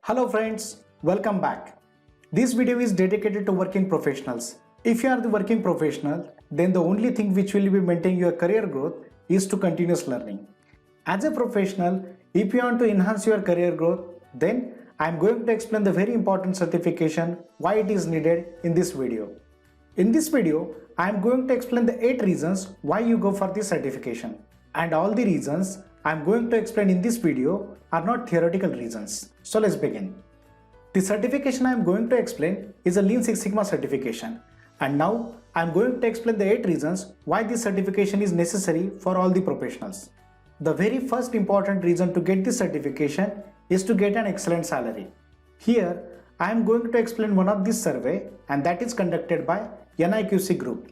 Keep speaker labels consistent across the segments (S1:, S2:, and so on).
S1: Hello friends, welcome back. This video is dedicated to working professionals. If you are the working professional, then the only thing which will be maintaining your career growth is to continuous learning. As a professional, if you want to enhance your career growth, then I am going to explain the very important certification, why it is needed in this video. In this video, I am going to explain the 8 reasons why you go for this certification. And all the reasons I am going to explain in this video are not theoretical reasons. So let's begin. The certification I am going to explain is a Lean Six Sigma certification. And now I am going to explain the 8 reasons why this certification is necessary for all the professionals. The very first important reason to get this certification is to get an excellent salary. Here I am going to explain one of this survey, and that is conducted by NIQC Group.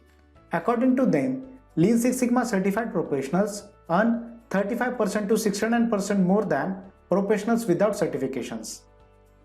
S1: According to them, Lean Six Sigma certified professionals earn 35% to 69% more than professionals without certifications.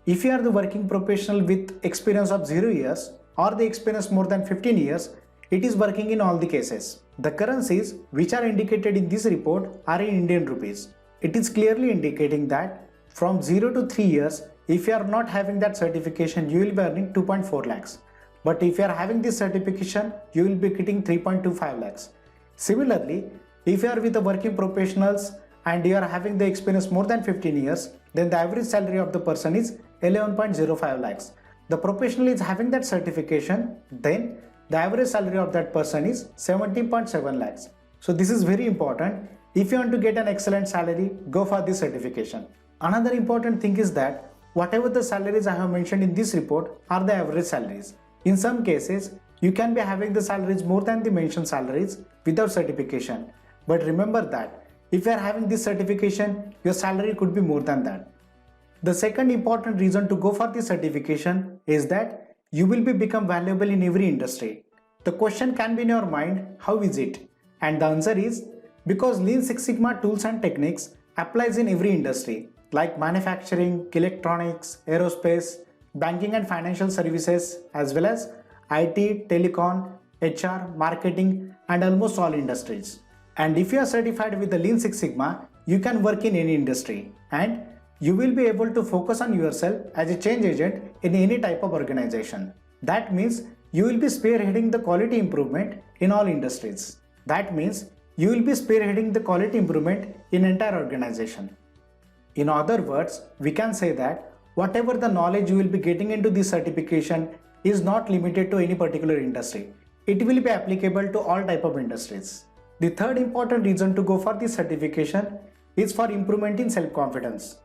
S1: If you are the working professional with experience of 0 years or the experience more than 15 years, it is working in all the cases. The currencies which are indicated in this report are in Indian rupees. It is clearly indicating that from 0 to 3 years, if you are not having that certification, you will be earning 2.4 lakhs. But if you are having this certification, you will be getting 3.25 lakhs. Similarly, if you are with the working professionals and you are having the experience more than 15 years, then the average salary of the person is 11.05 lakhs. The professional is having that certification, then the average salary of that person is 17.7 lakhs. So this is very important. If you want to get an excellent salary, go for this certification. Another important thing is that whatever the salaries I have mentioned in this report are the average salaries. In some cases, you can be having the salaries more than the mentioned salaries without certification. But remember that if you are having this certification, your salary could be more than that. The second important reason to go for this certification is that you will become valuable in every industry. The question can be in your mind, how is it? And the answer is because Lean Six Sigma tools and techniques applies in every industry like manufacturing, electronics, aerospace, banking and financial services, as well as IT, telecom, HR, marketing, and almost all industries. And if you are certified with the Lean Six Sigma, you can work in any industry and you will be able to focus on yourself as a change agent in any type of organization. That means you will be spearheading the quality improvement in all industries. That means you will be spearheading the quality improvement in entire organization. In other words, we can say that whatever the knowledge you will be getting into this certification is not limited to any particular industry. It will be applicable to all type of industries. The third important reason to go for this certification is for improvement in self-confidence.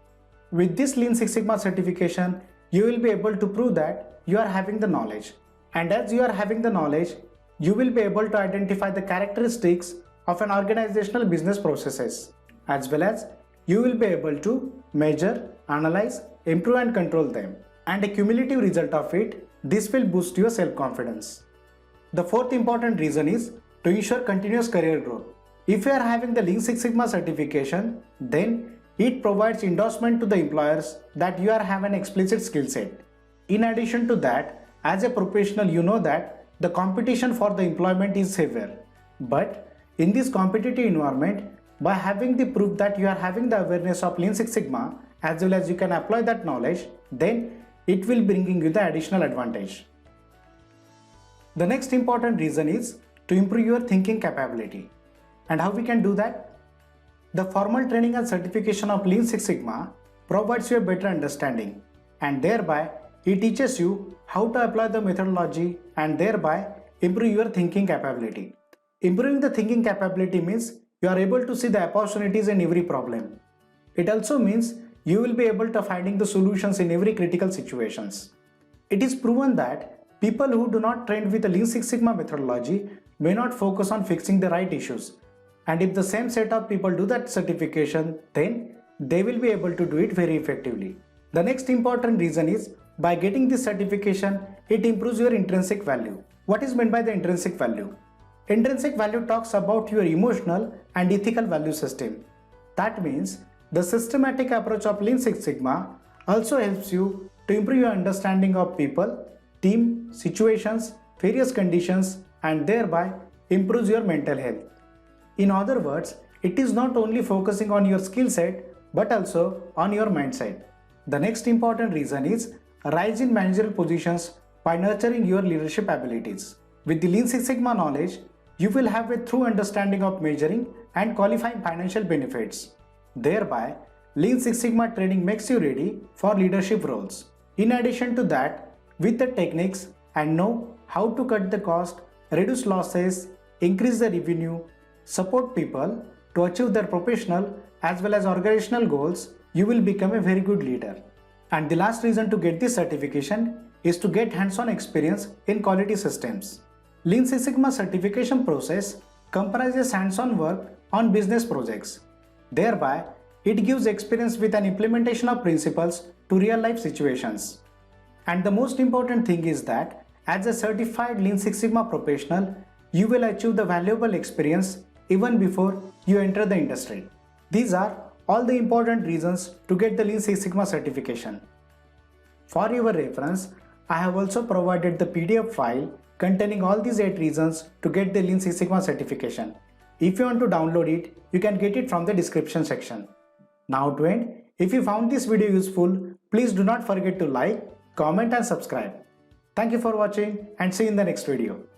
S1: With this Lean Six Sigma certification, you will be able to prove that you are having the knowledge. And as you are having the knowledge, you will be able to identify the characteristics of an organizational business processes, as well as you will be able to measure, analyze, improve and control them. And a cumulative result of it, this will boost your self-confidence. The fourth important reason is to ensure continuous career growth. If you are having the Lean Six Sigma certification, then it provides endorsement to the employers that you are having an explicit skill set. In addition to that, as a professional, you know that the competition for the employment is severe. But in this competitive environment, by having the proof that you are having the awareness of Lean Six Sigma, as well as you can apply that knowledge, then it will bring you the additional advantage. The next important reason is to improve your thinking capability. And how we can do that? The formal training and certification of Lean Six Sigma provides you a better understanding, and thereby it teaches you how to apply the methodology and thereby improve your thinking capability. Improving the thinking capability means you are able to see the opportunities in every problem. It also means you will be able to finding the solutions in every critical situations. It is proven that people who do not train with the Lean Six Sigma methodology may not focus on fixing the right issues. And if the same set of people do that certification, then they will be able to do it very effectively. The next important reason is by getting this certification, it improves your intrinsic value. What is meant by the intrinsic value? Intrinsic value talks about your emotional and ethical value system. That means the systematic approach of Lean Six Sigma also helps you to improve your understanding of people, team, situations, various conditions, and thereby improves your mental health. In other words, it is not only focusing on your skill set but also on your mindset. The next important reason is a rise in managerial positions by nurturing your leadership abilities. With the Lean Six Sigma knowledge, you will have a true understanding of measuring and qualifying financial benefits. Thereby, Lean Six Sigma training makes you ready for leadership roles. In addition to that, with the techniques and know how to cut the cost, reduce losses, increase the revenue, support people to achieve their professional as well as organizational goals, you will become a very good leader. And the last reason to get this certification is to get hands-on experience in quality systems. Lean Six Sigma certification process comprises hands-on work on business projects. Thereby, it gives experience with an implementation of principles to real-life situations. And the most important thing is that as a certified Lean Six Sigma professional, you will achieve the valuable experience even before you enter the industry. These are all the important reasons to get the Lean Six Sigma certification. For your reference, I have also provided the PDF file containing all these 8 reasons to get the Lean Six Sigma certification. If you want to download it, you can get it from the description section. Now to end, if you found this video useful, please do not forget to like, comment and subscribe. Thank you for watching and see you in the next video.